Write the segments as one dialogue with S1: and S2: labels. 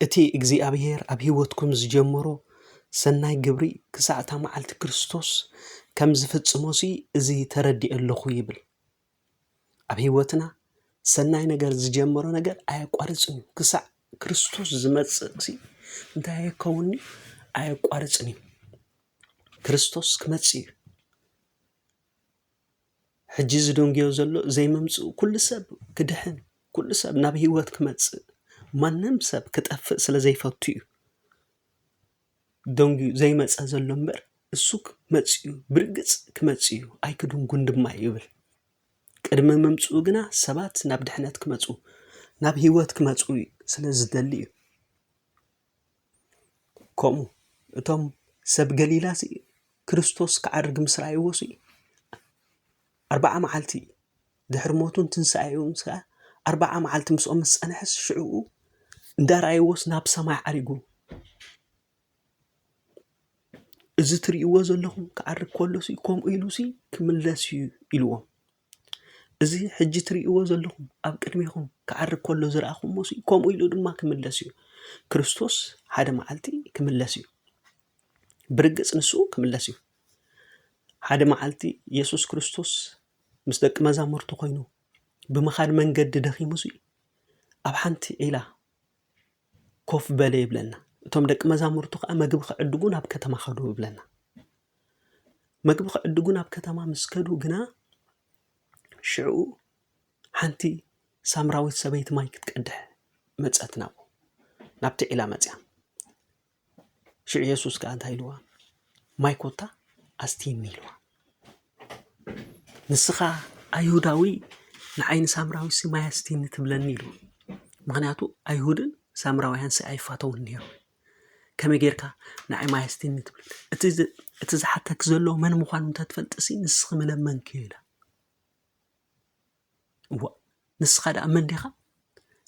S1: እቲ እግዚኣብሔር ኣብ ህይወትኩም ዝጀመሮ ሰናይ ግብሪ ክሳዕታ መዓልቲ ክርስቶስ ከም ዝፍጽሞሲ እዚ ተረዲእ ኣለኹ ይብል። ኣብ ህይወትና ሰናይ ነገር ዝጀመሮ ነገር ኣየቋርጽን እዩ። ክሳዕ ክርስቶስ ዝመጽእ እንታይ ይከውኒ ኣየቋርጽን እዩ። ክርስቶስ ክመጽእ እዩ። ሕጂ ዝደንግዮ ዘሎ ዘይመምጽኡ ኩሉ ሰብ ክድሕን ኩሉ ሰብ ናብ ህይወት ክመጽእ ማንም ሰብ ክጠፍእ ስለ ዘይፈቱ እዩ ደንግዩ ዘይመጸ ዘሎ እምበር እሱ ክመጽእ እዩ ብርግጽ ክመጽእ እዩ ኣይክድንጉን ድማ ይብል። ቅድሚ ምምጽኡ ግና ሰባት ናብ ድሕነት ክመጹ ናብ ህይወት ክመጹ ስለ ዝደሊ እዩ። ከምኡ እቶም ሰብ ገሊላ ክርስቶስ ክዓርግ ምስ ረኣይዎሲ 40 መዓልቲ ድሕሪ ሞቱን ትንሣኤውን 40 መዓልቲ ምስኦም ምስ ጸንሐስ ሽዑኡ እንዳረኣይዎስ ናብ ሰማይ ዓሪጉ እዚ ትርእይዎ ዘለኹም ክዓርግ ከሎሲ ከምኡ ኢሉሲ ክምለስ እዩ ኢልዎም። እዚ ሕጂ ትርእይዎ ዘለኹም ኣብ ቅድሚኹም ክዓርግ ከሎ ዝረኣኹሞሲ ከምኡ ኢሉ ድማ ክምለስ እዩ። ክርስቶስ ሓደ መዓልቲ ክምለስ እዩ። ብርግጽ ንሱ ክምለስ እዩ። ሓደ መዓልቲ ኢየሱስ ክርስቶስ ምስ ደቂ መዛሙርቱ ኮይኑ ብምኻድ መንገዲ ደኺሙሲ ኣብ ሓንቲ ዒላ ኮፍ በለ ይብለና። እቶም ደቂ መዛሙርቱ ከዓ መግቢ ክዕድጉ ናብ ከተማ ኸዱ ይብለና። መግቢ ክዕድጉ ናብ ከተማ ምስ ከዱ ግና ሽዑ ሓንቲ ሳምራዊት ሰበይቲ ማይ ክትቀድሕ መጸት ናብቲ ዒላ መጽያ። ሽዑ ኢየሱስ ከዓ እንታይ ኢልዋ ማይ ኮታ ኣስቲኒ ኢልዋ። ንስኻ ኣይሁዳዊ ንዓይኒ ሳምራዊ ማይ ኣስቲኒ ትብለኒ ኢሉ። ምክንያቱ ኣይሁድን ሳምራውያን ኣይፋተውን ነይሮም። ከመይ ጌርካ ንዓይ ማይ ኣስቲኒ ትብል? እቲ ዝሓተክ ዘሎ መን ምዃኑ እንተትፈልጥሲ ንስኺ መለመንክ ኢላ። ንስኻ ደኣ መን ዲኻ?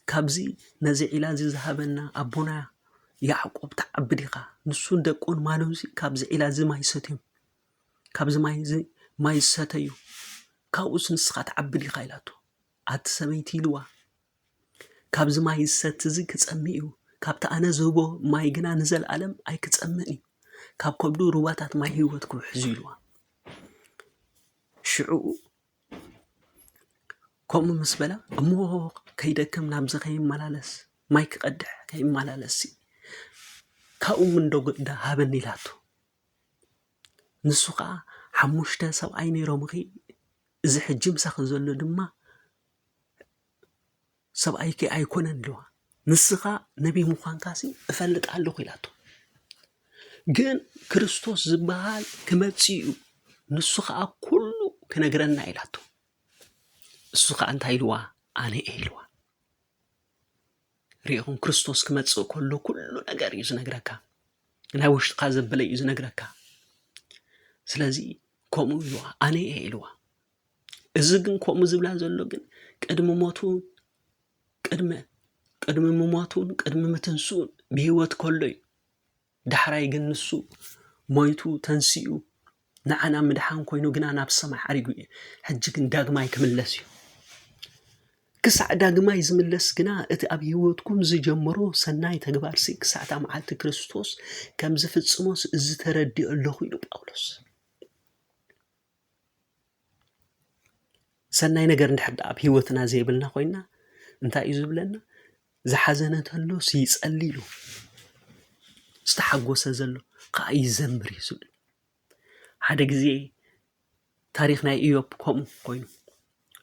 S1: ካብዚ ነዚ ዒላ እዚ ዝሃበና ኣቦና ያዕቆብ ተዓቢ ዲኻ? ንሱን ደቁን ማለውሲ ካብዚ ዒላ እዚ ማይ ሰትዮም ካብዚ ማይ ዝሰተዩ ካብኡስ ንስኻ ተዓቢ ዲኻ ኢላቶ። ኣቲ ሰበይቲ ኢልዋ ካብዚ ማይ ዝሰቲ እዚ ክጸምእ እዩ። ካብቲ ኣነ ዝህቦ ማይ ግና ንዘለኣለም ኣይክጸምእ እዩ። ካብ ከብዱ ሩባታት ማይ ህይወት ክውሕዙ ኢልዋ። ሽዑ ከምኡ ምስ በላ እሞ ከይደክም ናብዚ ከይመላለስ ማይ ክቐድሕ ከይመላለስ ካብኡ ምንዶ ሃበኒ ኢላቶ። ንሱ ከዓ 5 ሰብኣይ ነይሮም እዚ ሕጂ ምሳኺ ዘሎ ድማ ሰብኣይኪ ኣይኮነን ኢልዋ። ንስኻ ነቢይ ምዃንካሲ እፈልጥ ኣለኹ ኢላቶ። ግን ክርስቶስ ዝበሃል ክመጽእ እዩ ንሱ ከዓ ኩሉ ክነግረና ኢላቶ። እሱ ከዓ እንታይ ኢልዋ ኣነ እየ ኢልዋ። ሪኢኹም ክርስቶስ ክመጽእ ከሎ ኩሉ ነገር እዩ ዝነግረካ። ናይ ውሽጥካ ዘበለ እዩ ዝነግረካ። ስለዚ ከምኡ ኢልዋ ኣነ እየ ኢልዋ። እዚ ግን ከምኡ ዝብላ ዘሎ ግን ቅድሚ ሞቱን ቅድሚ ምሞቱን ቅድሚ ምትንሱን ብህይወት ከሎ እዩ። ዳሕራይ ግን ንሱ ሞይቱ ተንሲኡ ንዓና ምድሓን ኮይኑ ግና ናብ ሰማይ ዓሪጉ እዩ። ሕጂ ግን ዳግማይ ክምለስ እዩ። ክሳዕ ዳግማይ ዝምለስ ግና እቲ ኣብ ህይወትኩም ዝጀመሮ ሰናይ ተግባርሲ ክሳዕታ መዓልቲ ክርስቶስ ከም ዝፍጽሞስ እዚ ተረዲእ ኣለኹ ኢሉ ጳውሎስ። ሰናይ ነገር እንድሕር ኣብ ህይወትና ዘይብልና ኮይና እንታይ እዩ ዝብለና? ዝሓዘነ ተሎ ይጸሊ ኢሉ ዝተሓጎሰ ዘሎ ከዓ ይዘምር እዩ ዝብል። ሓደ ግዜ ታሪክ ናይ ኢዮብ ከምኡ ኮይኑ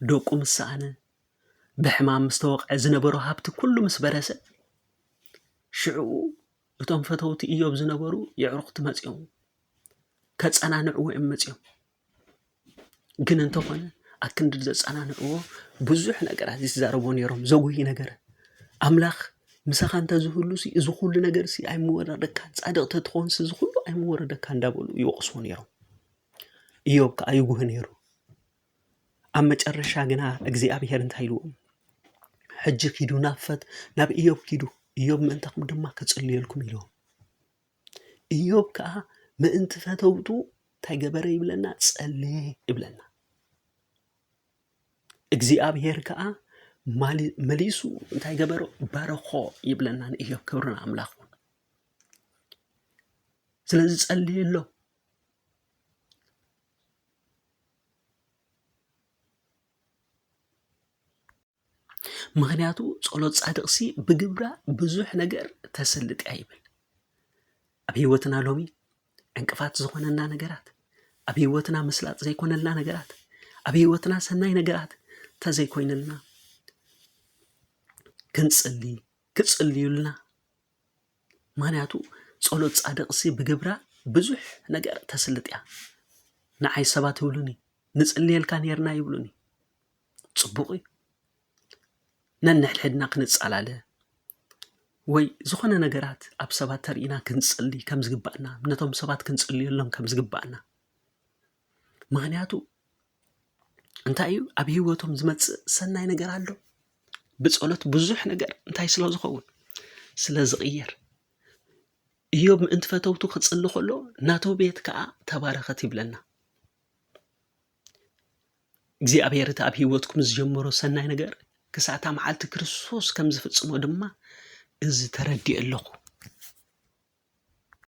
S1: ደቁ ምሳኣነ ብሕማም ምስተወቕዐ ዝነበሮ ሃብቲ ኩሉ ምስ በረሰ ሽዑ እቶም ፈተውቲ ኢዮብ ዝነበሩ የዕሩኽቲ መጺኦም ከጸናንዕዎ እዮም መጺኦም። ግን እንተኾነ ኣብ ክንዲ ዘጸናንዕዎ ብዙሕ ነገራት ይዛረቦ ነይሮም። ዘጉሂ ነገር ኣምላኽ ምሳኻ እንተዝህሉሲ እዚ ኩሉ ነገርሲ ኣይምወረደካ ጻድቕ ተትኾንሲ እዚ ኩሉ ኣይምወረደካ እንዳበሉ ይወቕስዎ ነይሮም። ኢዮብ ከዓ ይጉህ ነይሩ። ኣብ መጨረሻ ግና እግዚኣብሔር እንታይ ኢልዎም? ሕጂ ኪዱ ናብ ኢዮብ ኪዱ ኢዮብ ምእንታኹም ድማ ከጽልየልኩም ኢልዎም። ኢዮብ ከዓ ምእንቲ ፈተውቱ እንታይ ገበረ ይብለና? ጸለየ ይብለና። እግዚኣብሔር ከዓ መሊሱ እንታይ ገበሮ ባረኾ ይብለና ንኢዮብ ክብርን ኣምላኽ እውን ስለዚ ጸልየሎ ምክንያቱ ጸሎት ጻድቕሲ ብግብራ ብዙሕ ነገር ተሰልጥ ይብል ኣብ ህይወትና ሎሚ ዕንቅፋት ዝኾነና ነገራት ኣብ ህይወትና ምስላጥ ዘይኮነልና ነገራት ኣብ ህይወትና ሰናይ ነገራት ተዘይኮይነልና ክጽልዩልና ምክንያቱ ጸሎት ጻድቕሲ ብግብራ ብዙሕ ነገር ተሰልጥ እያ ንዓይ ሰባት ይብሉኒ ንጽልየልካ ነርና ይብሉኒ ጽቡቕ እዩ ነንሕድሕድና ክንጻላለ ወይ ዝኾነ ነገራት ኣብ ሰባት ተርኢና ክንጽሊ ከም ዝግባእና ነቶም ሰባት ክንጽልየሎም ከም ዝግባእና ምክንያቱ እንታይ እዩ ኣብ ህይወቶም ዝመጽእ ሰናይ ነገር ኣሎ ብጸሎት ብዙሕ ነገር እንታይ ስለ ዝኸውን ስለ ዝቕየር ኢዮብ ምእንቲ ፈተውቱ ክጽሊ ከሎ ናቱ ቤት ከዓ ተባረኸት ይብለና እግዚኣብሔር ኣብ ህይወትኩም ዝጀመሮ ሰናይ ነገር ክሳዕታ መዓልቲ ክርስቶስ ከም ዝፍጽሞ ድማ እዚ ተረዲእ ኣለኹ